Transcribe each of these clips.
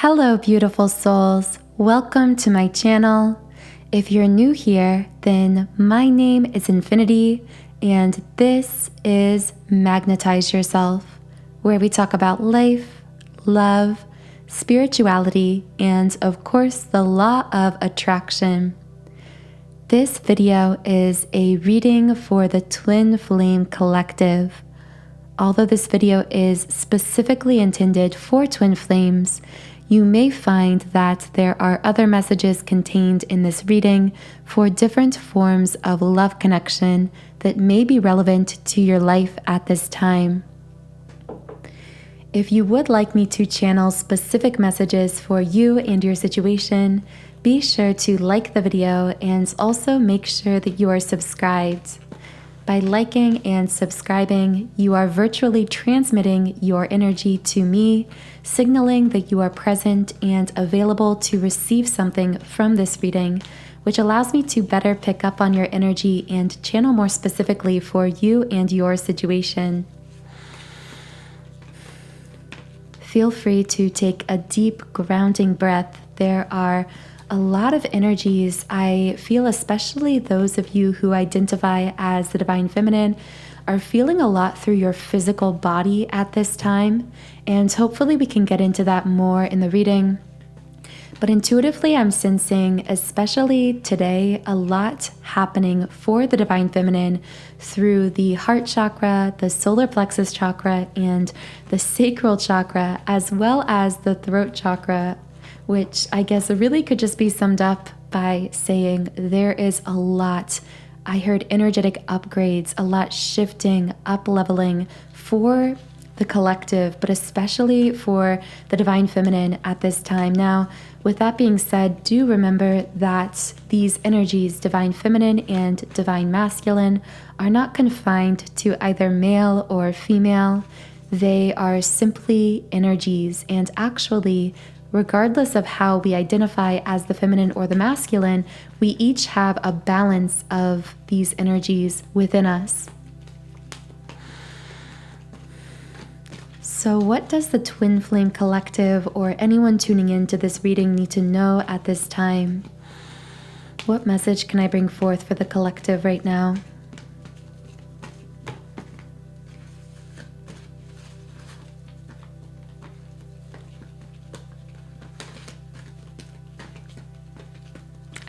Hello, beautiful souls. Welcome to my channel. If you're new here, then my name is Infinity, and this is Magnetize Yourself, where we talk about life, love, spirituality, and of course, the law of attraction. This video is a reading for the Twin Flame Collective. Although this video is specifically intended for twin flames, you may find that there are other messages contained in this reading for different forms of love connection that may be relevant to your life at this time. If you would like me to channel specific messages for you and your situation, be sure to like the video and also make sure that you are subscribed. By liking and subscribing, you are virtually transmitting your energy to me, signaling that you are present and available to receive something from this reading, which allows me to better pick up on your energy and channel more specifically for you and your situation. Feel free to take a deep grounding breath. There are a lot of energies. I feel especially those of you who identify as the Divine Feminine are feeling a lot through your physical body at this time, and hopefully we can get into that more in the reading. But intuitively, I'm sensing, especially today, a lot happening for the Divine Feminine through the heart chakra, the solar plexus chakra, and the sacral chakra, as well as the throat chakra, which I guess really could just be summed up by saying there is a lot. I heard energetic upgrades, a lot shifting, up-leveling for the collective, but especially for the Divine Feminine at this time. Now, with that being said, do remember that these energies, Divine Feminine and Divine Masculine, are not confined to either male or female. They are simply energies, and actually, regardless of how we identify as the feminine or the masculine, we each have a balance of these energies within us. So what does the Twin Flame Collective or anyone tuning into this reading need to know at this time? What message can I bring forth for the collective right now?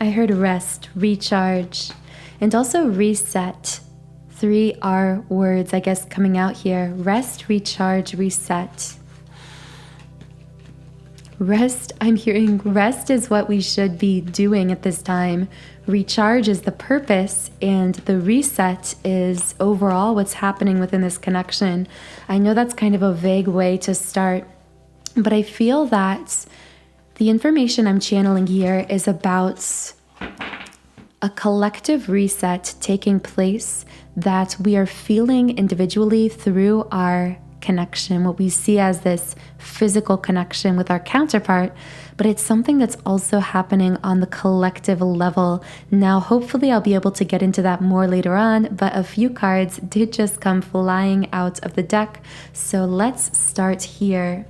I heard rest, recharge, and also reset. 3 R words, I guess, coming out here. Rest, recharge, reset. Rest, I'm hearing rest is what we should be doing at this time. Recharge is the purpose, and the reset is overall what's happening within this connection. I know that's kind of a vague way to start, but I feel that the information I'm channeling here is about a collective reset taking place that we are feeling individually through our connection, what we see as this physical connection with our counterpart, but it's something that's also happening on the collective level. Now, hopefully I'll be able to get into that more later on, but a few cards did just come flying out of the deck, so let's start here.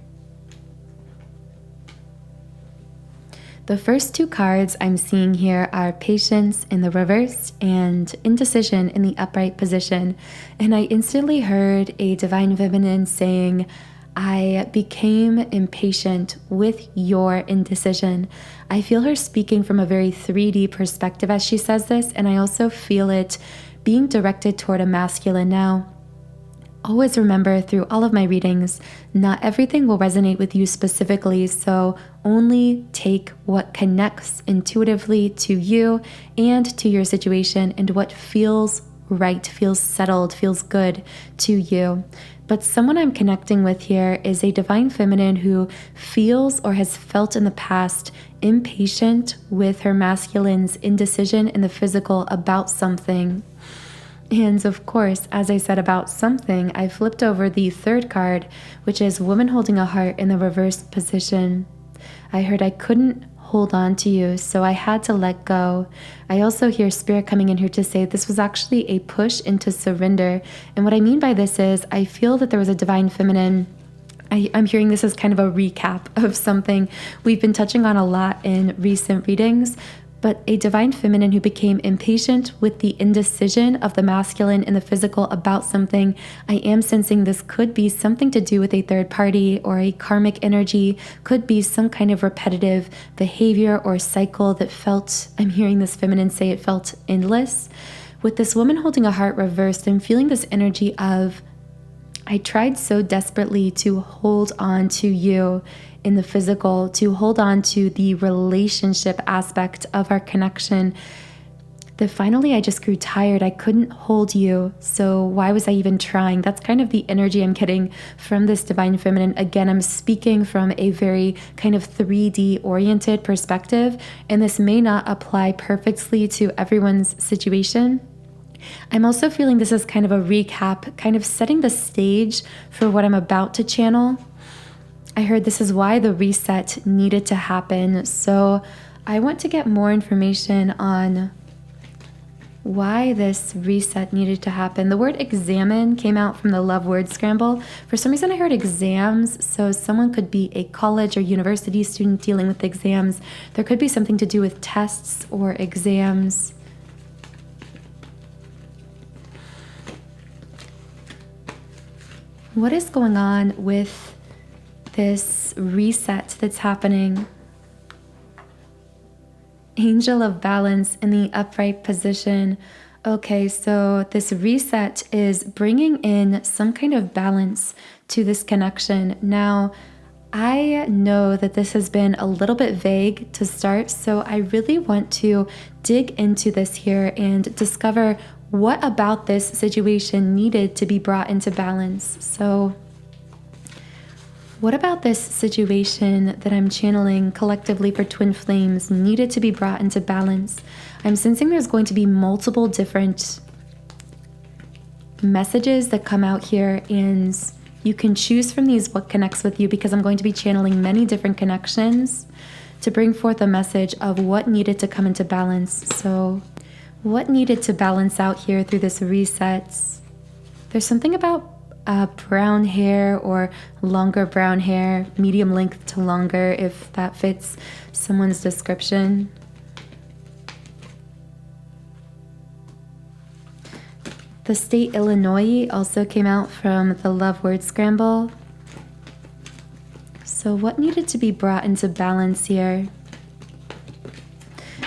The first 2 cards I'm seeing here are Patience in the reverse and Indecision in the upright position. And I instantly heard a Divine Feminine saying, I became impatient with your indecision. I feel her speaking from a very 3D perspective as she says this, and I also feel it being directed toward a masculine. Now, always remember through all of my readings, not everything will resonate with you specifically, so only take what connects intuitively to you and to your situation and what feels right, feels settled, feels good to you. But someone I'm connecting with here is a Divine Feminine who feels or has felt in the past impatient with her masculine's indecision in the physical about something. And of course, as I said about something, I flipped over the 3rd card, which is Woman Holding a Heart in the reverse position. I heard I couldn't hold on to you, so I had to let go. I also hear Spirit coming in here to say this was actually a push into surrender. And what I mean by this is I feel that there was a Divine Feminine I'm hearing this as kind of a recap of something we've been touching on a lot in recent readings, but a divine feminine who became impatient with the indecision of the masculine and the physical about something. I am sensing this could be something to do with a third party or a karmic energy, could be some kind of repetitive behavior or cycle that felt, I'm hearing this feminine say it felt endless. With this woman holding a heart reversed, I'm feeling this energy of, I tried so desperately to hold on to you in the physical, to hold on to the relationship aspect of our connection, that finally I just grew tired. I couldn't hold you. So why was I even trying? That's kind of the energy I'm getting from this divine feminine. Again, I'm speaking from a very kind of 3D oriented perspective, and this may not apply perfectly to everyone's situation. I'm also feeling this is kind of a recap, kind of setting the stage for what I'm about to channel. I heard this is why the reset needed to happen. So I want to get more information on why this reset needed to happen. The word examine came out from the love word scramble. For some reason I heard exams, so someone could be a college or university student dealing with exams. There could be something to do with tests or exams. What is going on with this reset that's happening? Angel of balance in the upright position. Okay, so this reset is bringing in some kind of balance to this connection. Now, I know that this has been a little bit vague to start, so I really want to dig into this here and discover what about this situation needed to be brought into balance. So what about this situation that I'm channeling collectively for twin flames needed to be brought into balance? I'm sensing there's going to be multiple different messages that come out here, and you can choose from these what connects with you, because I'm going to be channeling many different connections to bring forth a message of what needed to come into balance. So what needed to balance out here through this reset? There's something about brown hair or longer brown hair, medium length to longer, if that fits someone's description. The state Illinois also came out from the love word scramble. So what needed to be brought into balance here?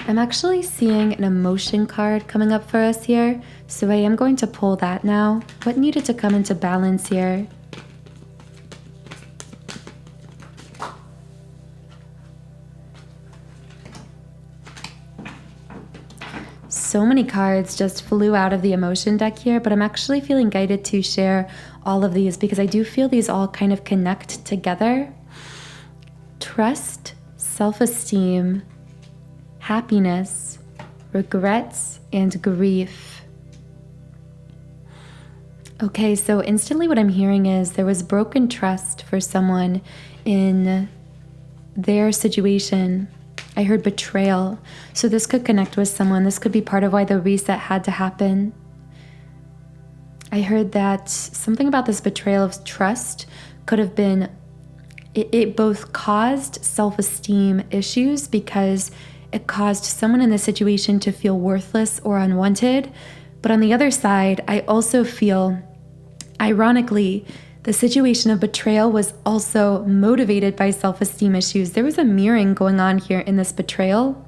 I'm actually seeing an emotion card coming up for us here, so I am going to pull that now. What needed to come into balance here? So many cards just flew out of the emotion deck here, but I'm actually feeling guided to share all of these because I do feel these all kind of connect together. Trust, self-esteem, happiness, regrets, and grief. Okay, so instantly what I'm hearing is there was broken trust for someone in their situation. I heard betrayal. So this could connect with someone. This could be part of why the reset had to happen. I heard that something about this betrayal of trust could have been, it both caused self-esteem issues because it caused someone in this situation to feel worthless or unwanted. But on the other side, I also feel, ironically, the situation of betrayal was also motivated by self-esteem issues. There was a mirroring going on here in this betrayal.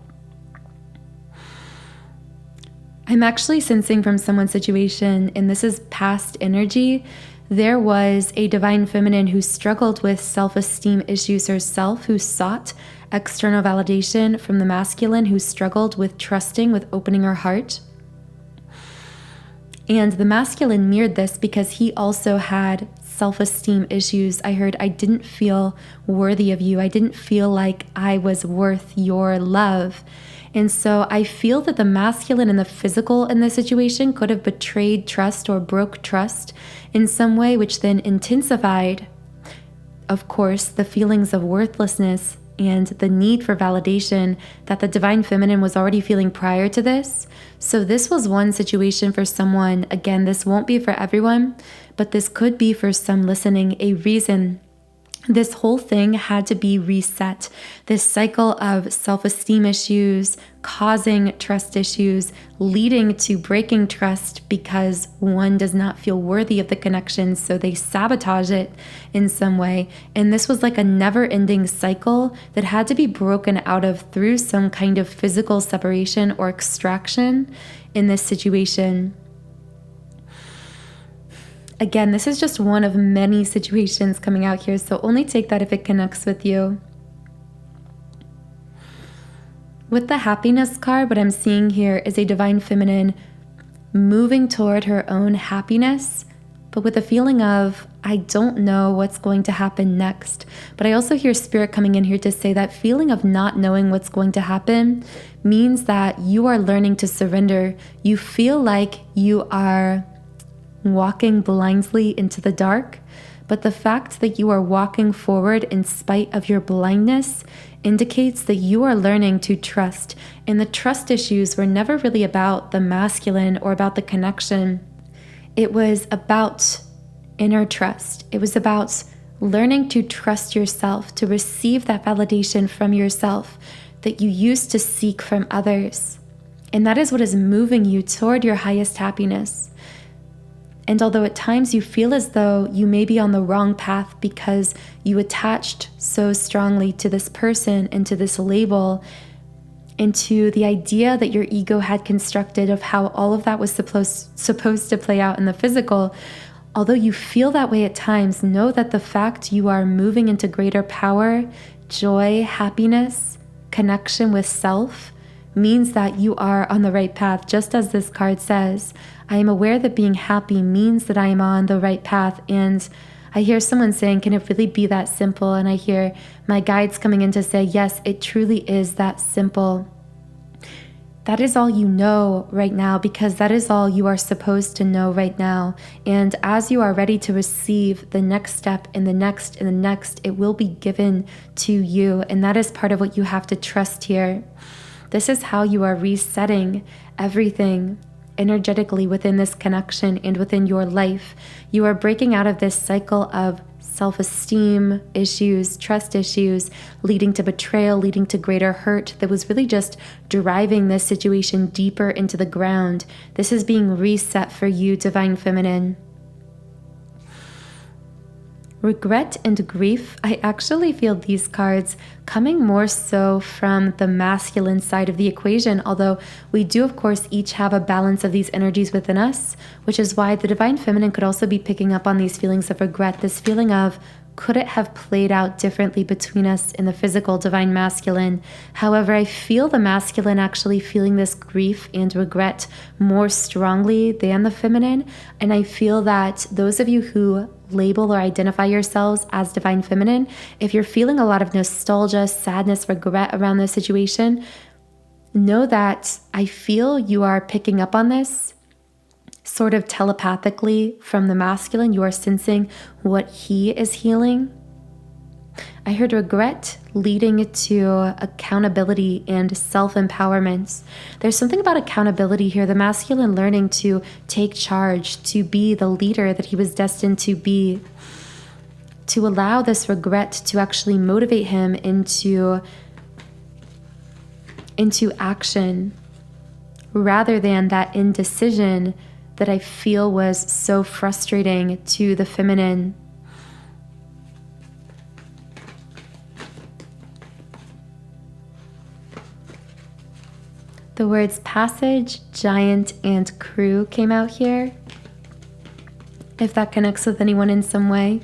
I'm actually sensing from someone's situation, and this is past energy, there was a divine feminine who struggled with self-esteem issues herself, who sought external validation from the masculine, who struggled with trusting, with opening her heart. And the masculine mirrored this because he also had self-esteem issues. I heard, I didn't feel worthy of you. I didn't feel like I was worth your love. And so I feel that the masculine and the physical in this situation could have betrayed trust or broke trust in some way, which then intensified, of course, the feelings of worthlessness and the need for validation that the divine feminine was already feeling prior to this. So this was one situation for someone. Again, this won't be for everyone, but this could be for some listening, a reason This whole thing had to be reset. This cycle of self-esteem issues causing trust issues, leading to breaking trust because one does not feel worthy of the connection, so they sabotage it in some way. And this was like a never-ending cycle that had to be broken out of through some kind of physical separation or extraction in this situation. Again, this is just one of many situations coming out here, so only take that if it connects with you. With the happiness card, what I'm seeing here is a divine feminine moving toward her own happiness, but with a feeling of, I don't know what's going to happen next. But I also hear spirit coming in here to say that feeling of not knowing what's going to happen means that you are learning to surrender. You feel like you are walking blindly into the dark, but the fact that you are walking forward in spite of your blindness indicates that you are learning to trust. And the trust issues were never really about the masculine or about the connection. It was about inner trust. It was about learning to trust yourself, to receive that validation from yourself that you used to seek from others. And that is what is moving you toward your highest happiness. And although at times you feel as though you may be on the wrong path because you attached so strongly to this person and to this label and to the idea that your ego had constructed of how all of that was supposed to play out in the physical, although you feel that way at times, know that the fact you are moving into greater power, joy, happiness, connection with self means that you are on the right path. Just as this card says, I am aware that being happy means that I am on the right path. And I hear someone saying, can it really be that simple? And I hear my guides coming in to say, yes, it truly is that simple. That is all you know right now, because that is all you are supposed to know right now. And as you are ready to receive the next step and the next and the next, it will be given to you. And that is part of what you have to trust here. This is how you are resetting everything energetically within this connection and within your life. You are breaking out of this cycle of self-esteem issues, trust issues, leading to betrayal, leading to greater hurt that was really just driving this situation deeper into the ground. This is being reset for you, Divine Feminine. Regret and grief, I actually feel these cards coming more so from the masculine side of the equation, although we do, of course, each have a balance of these energies within us, which is why the Divine Feminine could also be picking up on these feelings of regret, this feeling of, could it have played out differently between us in the physical Divine Masculine? However, I feel the masculine actually feeling this grief and regret more strongly than the feminine, and I feel that those of you who label or identify yourselves as Divine Feminine, if you're feeling a lot of nostalgia, sadness, regret around this situation, know that I feel you are picking up on this sort of telepathically from the masculine. You are sensing what he is healing. I heard regret leading to accountability and self-empowerment. There's something about accountability here, the masculine learning to take charge, to be the leader that he was destined to be, to allow this regret to actually motivate him into action, rather than that indecision that I feel was so frustrating to the feminine. The words passage, giant, and crew came out here. If that connects with anyone in some way.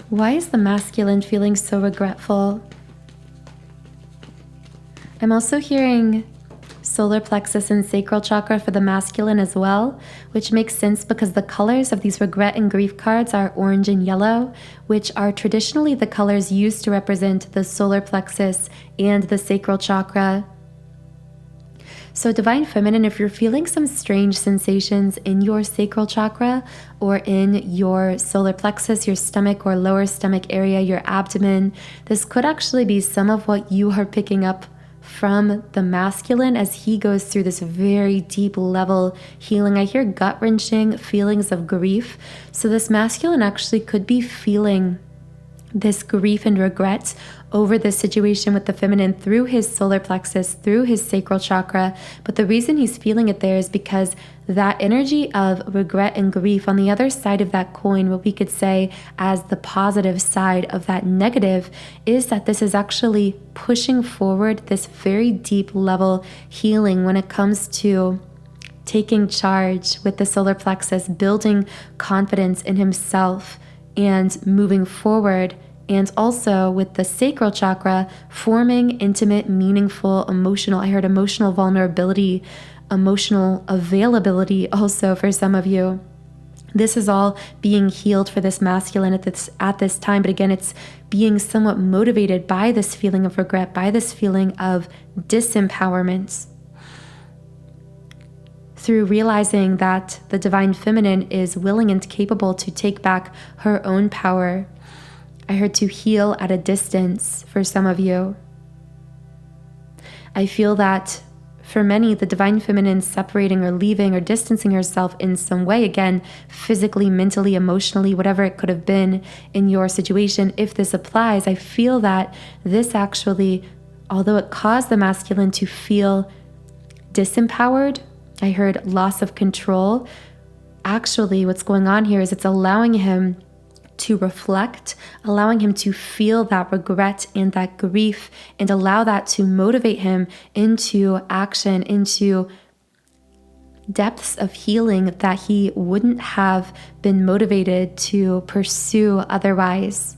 Why is the masculine feeling so regretful? I'm also hearing solar plexus and sacral chakra for the masculine as well, which makes sense because the colors of these regret and grief cards are orange and yellow, which are traditionally the colors used to represent the solar plexus and the sacral chakra. So Divine Feminine, if you're feeling some strange sensations in your sacral chakra or in your solar plexus, your stomach or lower stomach area, your abdomen, this could actually be some of what you are picking up from the masculine as he goes through this very deep level healing. I hear gut-wrenching feelings of grief. So this masculine actually could be feeling this grief and regret over this situation with the feminine through his solar plexus, through his sacral chakra. But the reason he's feeling it there is because that energy of regret and grief on the other side of that coin, what we could say as the positive side of that negative, is that this is actually pushing forward this very deep level healing when it comes to taking charge with the solar plexus, building confidence in himself and moving forward. And also with the sacral chakra, forming intimate, meaningful, emotional, I heard emotional vulnerability, emotional availability also for some of you. This is all being healed for this masculine at this time. But again, it's being somewhat motivated by this feeling of regret, by this feeling of disempowerment, through realizing that the divine feminine is willing and capable to take back her own power. I heard to heal at a distance for some of you. I feel that for many, the divine feminine separating or leaving or distancing herself in some way, again, physically, mentally, emotionally, whatever it could have been in your situation. If this applies, I feel that this actually, although it caused the masculine to feel disempowered, I heard loss of control. Actually, what's going on here is it's allowing him to reflect, allowing him to feel that regret and that grief, and allow that to motivate him into action, into depths of healing that he wouldn't have been motivated to pursue otherwise.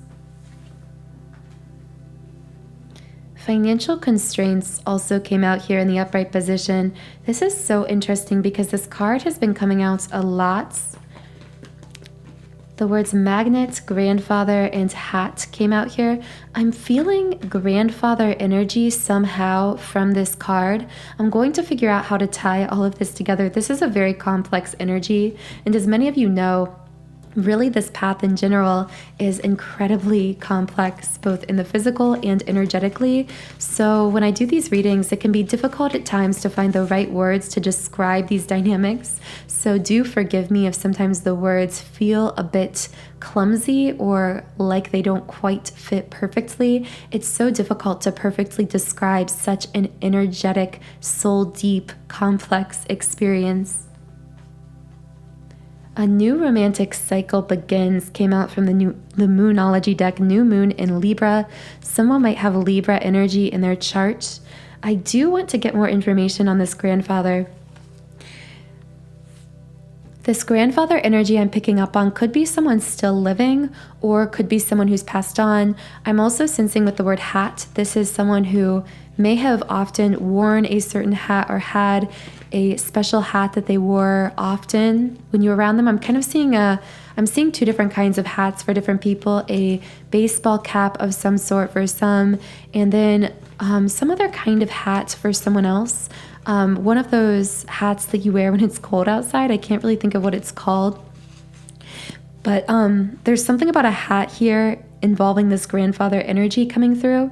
Financial constraints also came out here in the upright position. This is so interesting because this card has been coming out a lot. The words magnet, grandfather, and hat came out here. I'm feeling grandfather energy somehow from this card. I'm going to figure out how to tie all of this together. This is a very complex energy. And as many of you know, really this path in general is incredibly complex, both in the physical and energetically. So when I do these readings, it can be difficult at times to find the right words to describe these dynamics. So do forgive me if sometimes the words feel a bit clumsy or like they don't quite fit perfectly. It's so difficult to perfectly describe such an energetic, soul-deep, complex experience. A new romantic cycle begins came out from the Moonology deck, new moon in Libra. Someone might have Libra energy in their chart. I do want to get more information on this grandfather. This grandfather energy I'm picking up on could be someone still living or could be someone who's passed on. I'm also sensing with the word hat, this is someone who may have often worn a certain hat or had a special hat that they wore often when you were around them. I'm kind of seeing I'm seeing two different kinds of hats for different people, a baseball cap of some sort for some, and then some other kind of hat for someone else. One of those hats that you wear when it's cold outside. I can't really think of what it's called. But there's something about a hat here involving this grandfather energy coming through.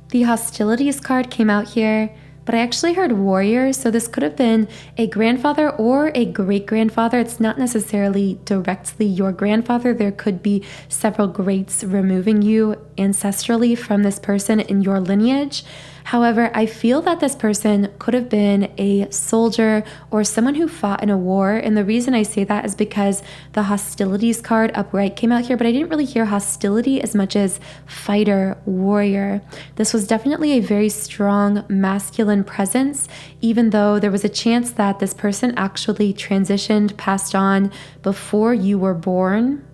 The hostilities card came out here, but I actually heard warrior, so this could have been a grandfather or a great-grandfather. It's not necessarily directly your grandfather. There could be several greats removing you ancestrally from this person in your lineage. However, I feel that this person could have been a soldier or someone who fought in a war. And the reason I say that is because the hostilities card upright came out here, but I didn't really hear hostility as much as fighter, warrior. This was definitely a very strong masculine presence, even though there was a chance that this person actually transitioned, passed on before you were born.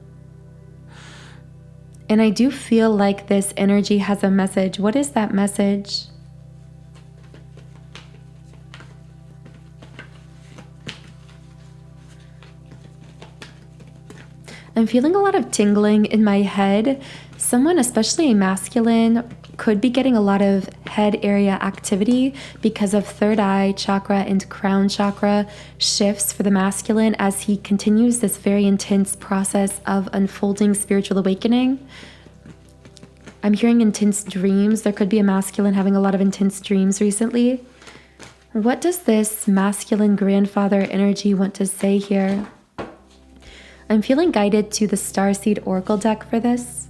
And I do feel like this energy has a message. What is that message? I'm feeling a lot of tingling in my head. Someone, especially a masculine, could be getting a lot of head area activity because of third eye chakra and crown chakra shifts for the masculine as he continues this very intense process of unfolding spiritual awakening. I'm hearing intense dreams. There could be a masculine having a lot of intense dreams recently. What does this masculine grandfather energy want to say here? I'm feeling guided to the Starseed Oracle deck for this.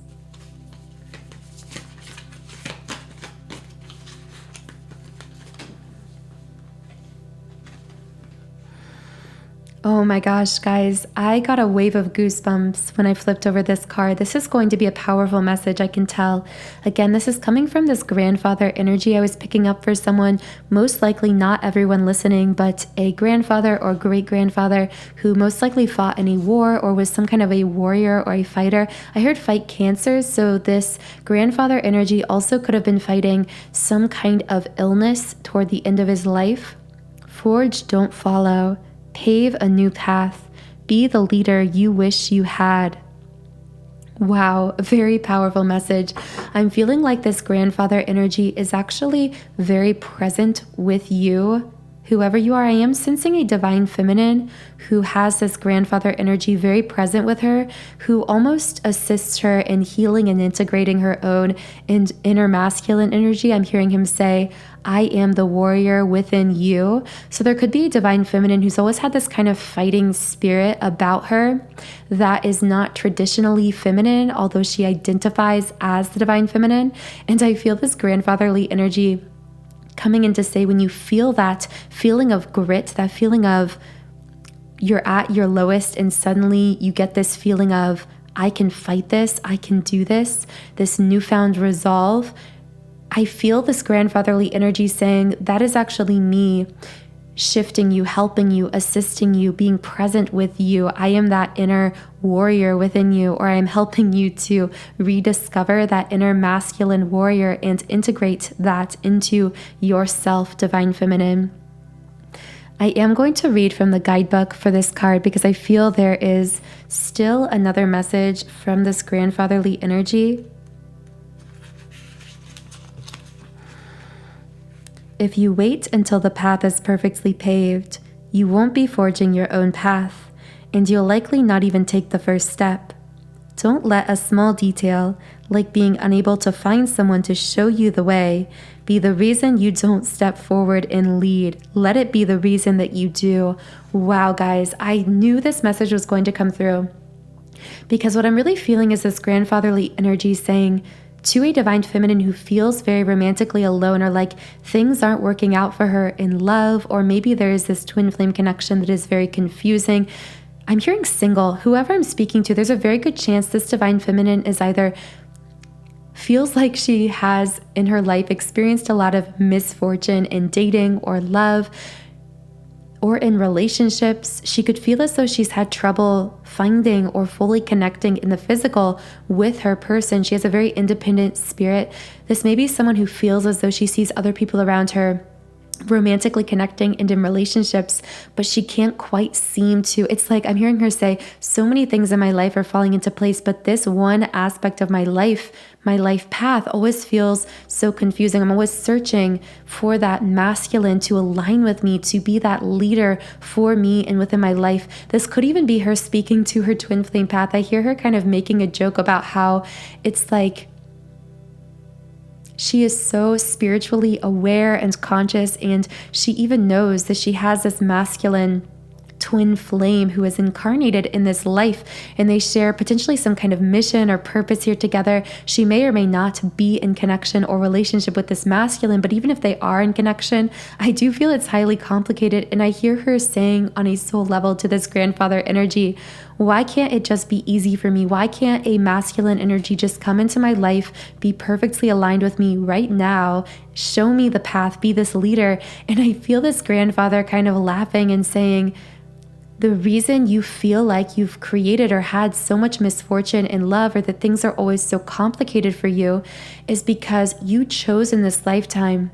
Oh my gosh, guys, I got a wave of goosebumps when I flipped over this card. This is going to be a powerful message, I can tell. Again, this is coming from this grandfather energy I was picking up for someone, most likely not everyone listening, but a grandfather or great-grandfather who most likely fought in a war or was some kind of a warrior or a fighter. I heard fight cancers, so this grandfather energy also could have been fighting some kind of illness toward the end of his life. Forge, don't follow. Pave a new path. Be the leader you wish you had. Wow, very powerful message. I'm feeling like this grandfather energy is actually very present with you. Whoever you are, I am sensing a divine feminine who has this grandfather energy very present with her, who almost assists her in healing and integrating her own inner masculine energy. I'm hearing him say, I am the warrior within you. So there could be a divine feminine who's always had this kind of fighting spirit about her that is not traditionally feminine, although she identifies as the divine feminine. And I feel this grandfatherly energy coming in to say, when you feel that feeling of grit, that feeling of you're at your lowest and suddenly you get this feeling of, I can fight this, I can do this newfound resolve. I feel this grandfatherly energy saying, that is actually me shifting you, helping you, assisting you, being present with you. I am that inner warrior within you, or I am helping you to rediscover that inner masculine warrior and integrate that into yourself, divine feminine. I am going to read from the guidebook for this card because I feel there is still another message from this grandfatherly energy. If you wait until the path is perfectly paved, you won't be forging your own path, and you'll likely not even take the first step. Don't let a small detail, like being unable to find someone to show you the way, be the reason you don't step forward and lead. Let it be the reason that you do. Wow, guys, I knew this message was going to come through, because what I'm really feeling is this grandfatherly energy saying, to a divine feminine who feels very romantically alone, or like things aren't working out for her in love, or maybe there is this twin flame connection that is very confusing. I'm hearing single. Whoever I'm speaking to, there's a very good chance this divine feminine is either feels like she has in her life experienced a lot of misfortune in dating or love, or in relationships. She could feel as though she's had trouble finding or fully connecting in the physical with her person. She has a very independent spirit. This may be someone who feels as though she sees other people around her romantically connecting and in relationships, but she can't quite seem to. It's like I'm hearing her say, so many things in my life are falling into place, but this one aspect of my life path always feels so confusing. I'm always searching for that masculine to align with me, to be that leader for me and within my life. This could even be her speaking to her twin flame path. I hear her kind of making a joke about how it's like she is so spiritually aware and conscious, and she even knows that she has this masculine twin flame who is incarnated in this life, and they share potentially some kind of mission or purpose here together. She may or may not be in connection or relationship with this masculine, but even if they are in connection, I do feel it's highly complicated. And I hear her saying on a soul level to this grandfather energy, why can't it just be easy for me? Why can't a masculine energy just come into my life, be perfectly aligned with me right now, show me the path, be this leader? And I feel this grandfather kind of laughing and saying, the reason you feel like you've created or had so much misfortune in love, or that things are always so complicated for you, is because you chose in this lifetime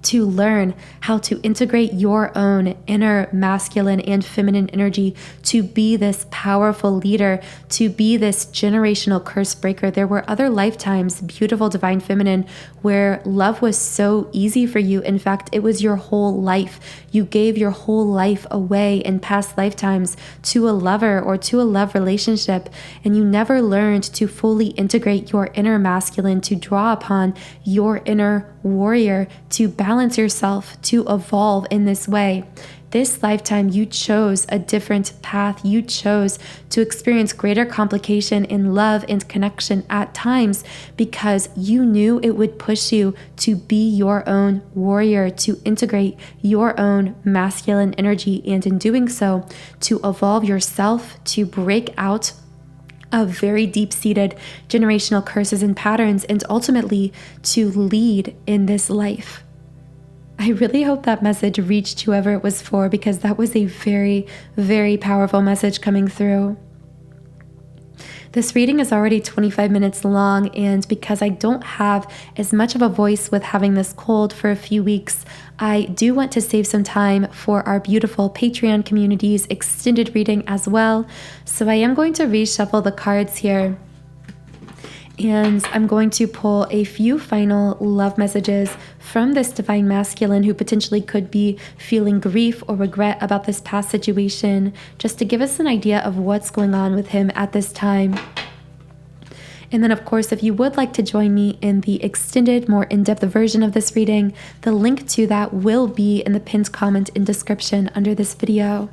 to learn how to integrate your own inner masculine and feminine energy to be this powerful leader, to be this generational curse breaker. There were other lifetimes, beautiful divine feminine, where love was so easy for you. In fact, it was your whole life. You gave your whole life away in past lifetimes to a lover or to a love relationship, and you never learned to fully integrate your inner masculine, to draw upon your inner warrior, to balance yourself, to evolve in this way. This lifetime, you chose a different path. You chose to experience greater complication in love and connection at times because you knew it would push you to be your own warrior, to integrate your own masculine energy, and in doing so, to evolve yourself, to break out of very deep-seated generational curses and patterns, and ultimately to lead in this life. I really hope that message reached whoever it was for, because that was a very, very powerful message coming through. This reading is already 25 minutes long, and because I don't have as much of a voice with having this cold for a few weeks, I do want to save some time for our beautiful Patreon community's extended reading as well. So I am going to reshuffle the cards here, and I'm going to pull a few final love messages from this divine masculine who potentially could be feeling grief or regret about this past situation, just to give us an idea of what's going on with him at this time. And then, of course, if you would like to join me in the extended, more in-depth version of this reading, the link to that will be in the pinned comment in description under this video.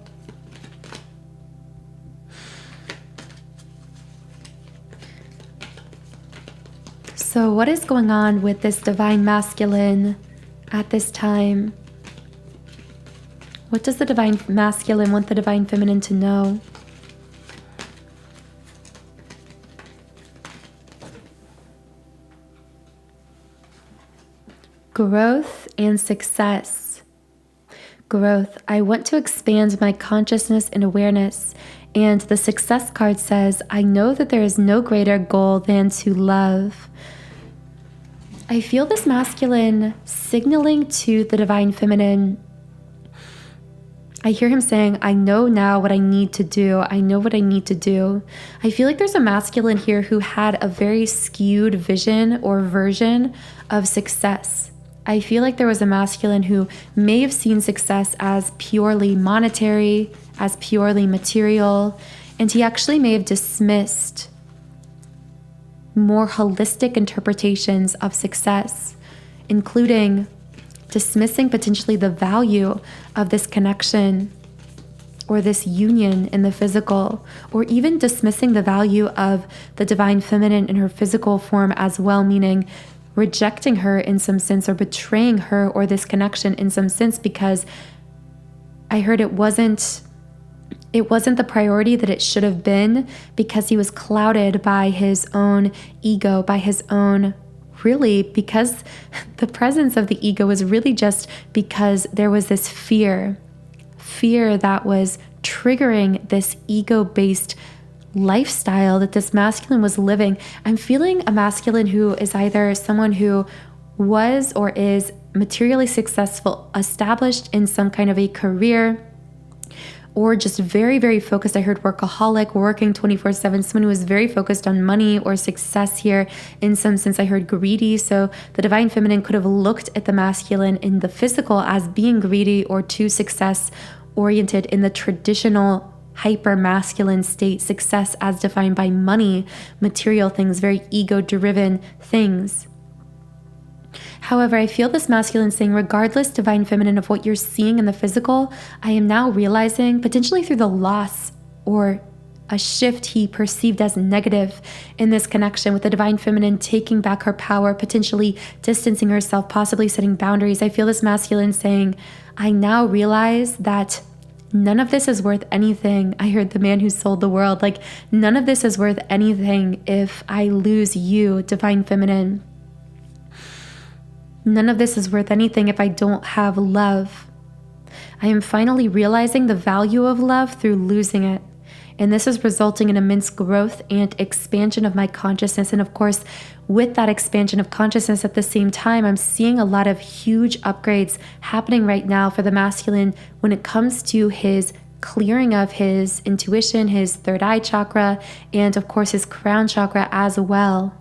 So what is going on with this divine masculine at this time? What does the divine masculine want the divine feminine to know? Growth and success. Growth. I want to expand my consciousness and awareness. And the success card says, I know that there is no greater goal than to love. I feel this masculine signaling to the divine feminine. I hear him saying, I know now what I need to do. I know what I need to do. I feel like there's a masculine here who had a very skewed vision or version of success. I feel like there was a masculine who may have seen success as purely monetary, as purely material, and he actually may have dismissed more holistic interpretations of success, including dismissing potentially the value of this connection or this union in the physical, or even dismissing the value of the divine feminine in her physical form as well, meaning rejecting her in some sense or betraying her or this connection in some sense, because I heard it wasn't the priority that it should have been, because he was clouded by his own ego, by his own, really, because the presence of the ego was really just because there was this fear that was triggering this ego-based lifestyle that this masculine was living. I'm feeling a masculine who is either someone who was or is materially successful, established in some kind of a career, or just very, very focused. I heard workaholic, working 24/7, someone who was very focused on money or success here. In some sense, I heard greedy. So the divine feminine could have looked at the masculine in the physical as being greedy or too success oriented in the traditional hyper masculine state, success as defined by money, material things, very ego driven things. However, I feel this masculine saying, regardless, divine feminine, of what you're seeing in the physical, I am now realizing, potentially through the loss or a shift he perceived as negative in this connection, with the divine feminine taking back her power, potentially distancing herself, possibly setting boundaries. I feel this masculine saying, I now realize that none of this is worth anything. I heard the man who sold the world, like, none of this is worth anything if I lose you, divine feminine. None of this is worth anything if I don't have love. I am finally realizing the value of love through losing it. And this is resulting in immense growth and expansion of my consciousness. And of course, with that expansion of consciousness at the same time, I'm seeing a lot of huge upgrades happening right now for the masculine when it comes to his clearing of his intuition, his third eye chakra, and of course his crown chakra as well.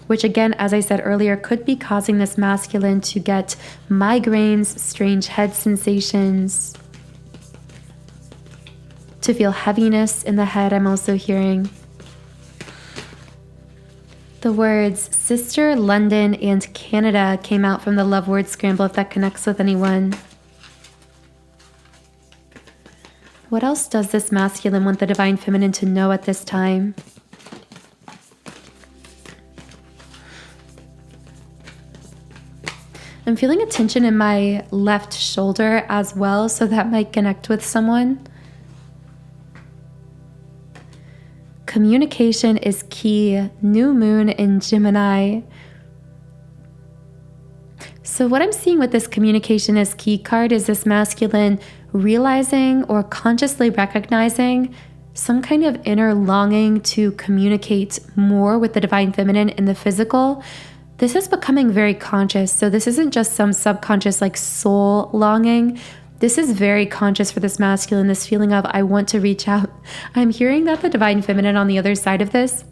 Which again, as I said earlier, could be causing this masculine to get migraines, strange head sensations, to feel heaviness in the head. I'm also hearing the words sister, London, and Canada came out from the love word scramble, if that connects with anyone. What else does this masculine want the divine feminine to know at this time? I'm feeling a tension in my left shoulder as well, so that might connect with someone. Communication is key. New moon in Gemini. So what I'm seeing with this communication is key card is this masculine realizing or consciously recognizing some kind of inner longing to communicate more with the divine feminine in the physical. This is becoming very conscious. So this isn't just some subconscious like soul longing. This is very conscious for this masculine, this feeling of I want to reach out. I'm hearing that the divine feminine on the other side of this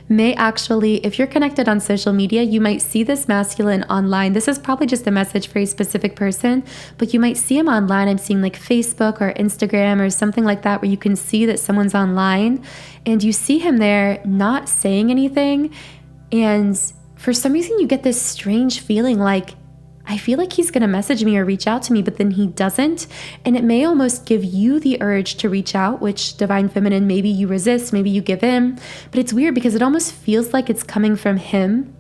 may actually, if you're connected on social media, you might see this masculine online. This is probably just a message for a specific person, but you might see him online. I'm seeing like Facebook or Instagram or something like that where you can see that someone's online and you see him there not saying anything. And for some reason you get this strange feeling like, I feel like he's going to message me or reach out to me, but then he doesn't. And it may almost give you the urge to reach out, which divine feminine, maybe you resist, maybe you give in. But it's weird because it almost feels like it's coming from him.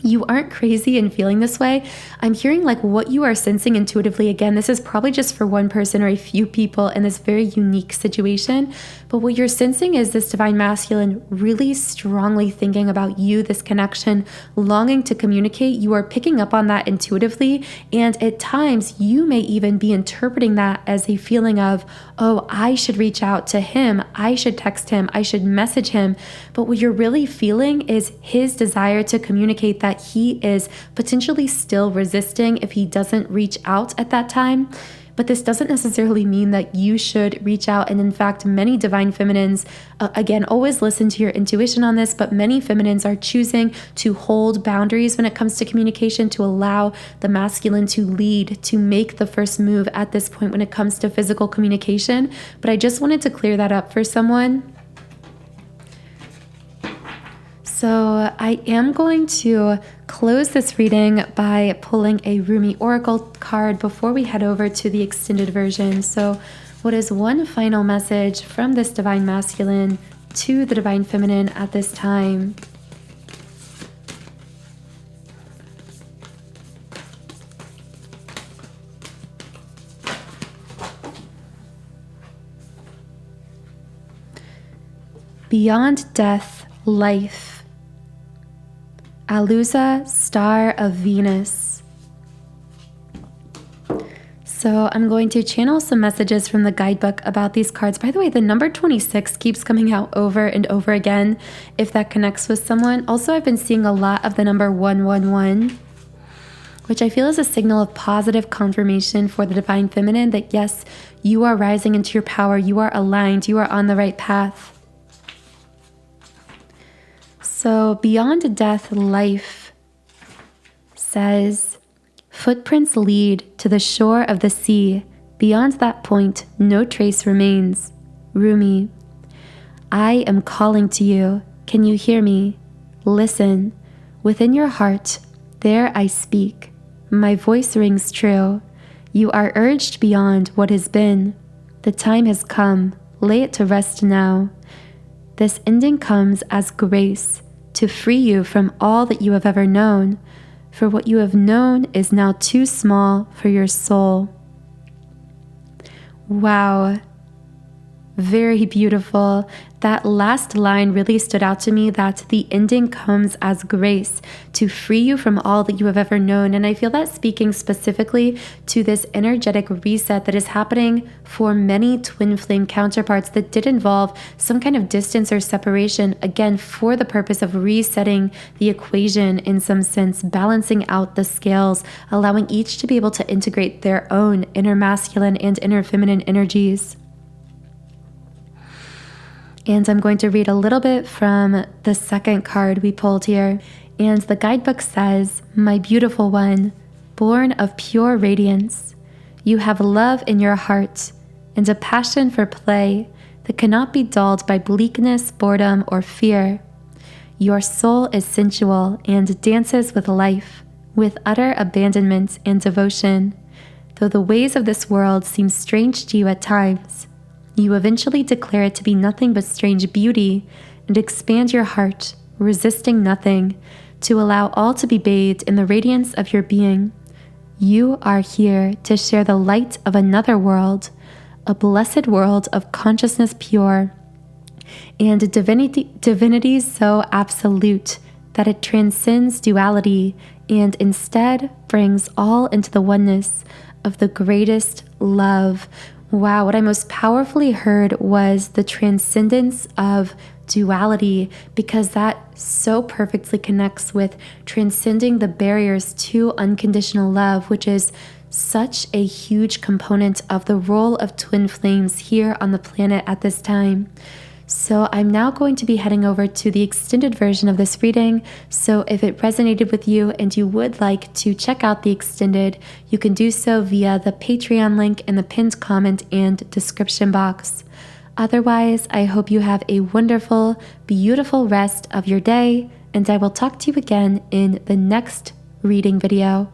You aren't crazy in feeling this way. I'm hearing like what you are sensing intuitively. Again, this is probably just for one person or a few people in this very unique situation. But what you're sensing is this divine masculine really strongly thinking about you, this connection, longing to communicate. You are picking up on that intuitively. And at times you may even be interpreting that as a feeling of, oh, I should reach out to him. I should text him. I should message him. But what you're really feeling is his desire to communicate that he is potentially still resisting if he doesn't reach out at that time. But this doesn't necessarily mean that you should reach out. And in fact, many divine feminines, again, always listen to your intuition on this, but many feminines are choosing to hold boundaries when it comes to communication, to allow the masculine to lead, to make the first move at this point when it comes to physical communication. But I just wanted to clear that up for someone. So I am going to close this reading by pulling a Rumi Oracle card before we head over to the extended version. So what is one final message from this divine masculine to the divine feminine at this time? Beyond death, life. Alusa, star of Venus. So I'm going to channel some messages from the guidebook about these cards. By the way, the number 26 keeps coming out over and over again if that connects with someone. Also, I've been seeing a lot of the number 111, which I feel is a signal of positive confirmation for the divine feminine that yes, you are rising into your power, you are aligned, you are on the right path. So beyond death, life says, footprints lead to the shore of the sea. Beyond that point, no trace remains. Rumi, I am calling to you. Can you hear me? Listen. Within your heart, there I speak. My voice rings true. You are urged beyond what has been. The time has come. Lay it to rest now. This ending comes as grace, to free you from all that you have ever known, for what you have known is now too small for your soul. Wow. very beautiful. That last line really stood out to me, that the ending comes as grace to free you from all that you have ever known. And I feel that speaking specifically to this energetic reset that is happening for many twin flame counterparts that did involve some kind of distance or separation, again, for the purpose of resetting the equation in some sense, balancing out the scales, allowing each to be able to integrate their own inner masculine and inner feminine energies. And I'm going to read a little bit from the second card we pulled here. And the guidebook says, "My beautiful one, born of pure radiance, you have love in your heart and a passion for play that cannot be dulled by bleakness, boredom, or fear. Your soul is sensual and dances with life, with utter abandonment and devotion. Though the ways of this world seem strange to you at times, you eventually declare it to be nothing but strange beauty and expand your heart, resisting nothing, to allow all to be bathed in the radiance of your being. You are here to share the light of another world, a blessed world of consciousness pure, and divinity so absolute that it transcends duality and instead brings all into the oneness of the greatest love." Wow, what I most powerfully heard was the transcendence of duality, because that so perfectly connects with transcending the barriers to unconditional love, which is such a huge component of the role of twin flames here on the planet at this time. So I'm now going to be heading over to the extended version of this reading. So if it resonated with you and you would like to check out the extended, you can do so via the Patreon link in the pinned comment and description box. Otherwise, I hope you have a wonderful, beautiful rest of your day, and I will talk to you again in the next reading video.